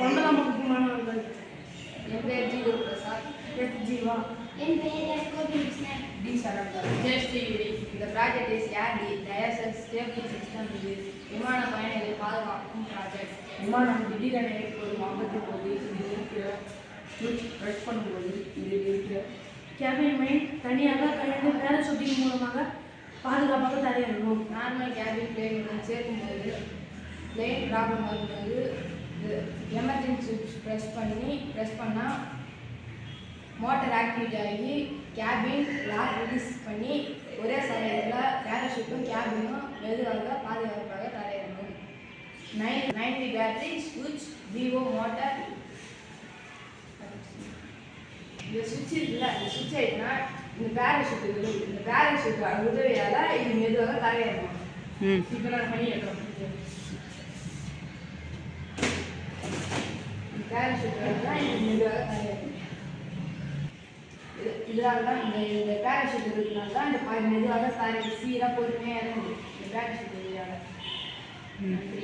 ஒன்பதாம் வகுப்பு மாணவர்கள். என் பேர் ஜி குருபிரசாத். எஸ் ஜீவா. என் பெயர் எஸ் கோபிகிருஷ்ணன். டி சரண்தர். ஜெய் ஸ்ரீகிரி. இந்த ப்ராஜெக்ட் இஸ் ஏர்டி டயசல் ஸ்டேபிள் சிஸ்டம். இது விமான பயணிகளை பாதுகாக்கும் ப்ராஜெக்ட். விமானம் திடீரென ஏற்படும் ஆபத்தின் போது இதில் இருக்கிற சுவிட்ச் ப்ரெஸ் பண்ணும்போது இதில் இருக்கிற கேபின் மெயின் தனியாக கழிந்து பேராசூட்டிங் மூலமாக பாதுகாப்பாக தரையிறங்கும். நார்மல் கேபின் பிளேனுடன் சேர்க்கும்போது பிளேன் ப்ராப்ளம் வரும்போது எமர்ஜென்சி சுவிட்ச் ப்ரெஸ் பண்ணால் மோட்டர் ஆக்டிவேட் ஆகி கேபின் லாக் ரிலீஸ் பண்ணி ஒரே சமயத்தில் பேராஷூட்டும் கேபினும் மெதுவாக பாதுகாப்பாக தரையிறங்கும். 90 பேட்டரி சுவிட்ச் விவோ மோட்டார். இந்த சுவிட்ச் இருக்குல்ல, இந்த சுவிட்ச் ஆகிட்டுனா இந்த பேராஷூட் இருக்குது. இந்த பேராஷூட் உதவியால் இது மெதுவாக தரையிறங்கும். இப்போ நான் பண்ணி வைக்கிறோம். பேராஷூட் தான் இது மெதுவாக தரையிறங்கும். இதனால தான் இந்த பேராஷூட் இருக்கிறதுனால தான் இந்த மெதுவாக தரை சீராக பொறுமையாக இறங்குது. இந்த பேராஷூட் வழியாக. நன்றி.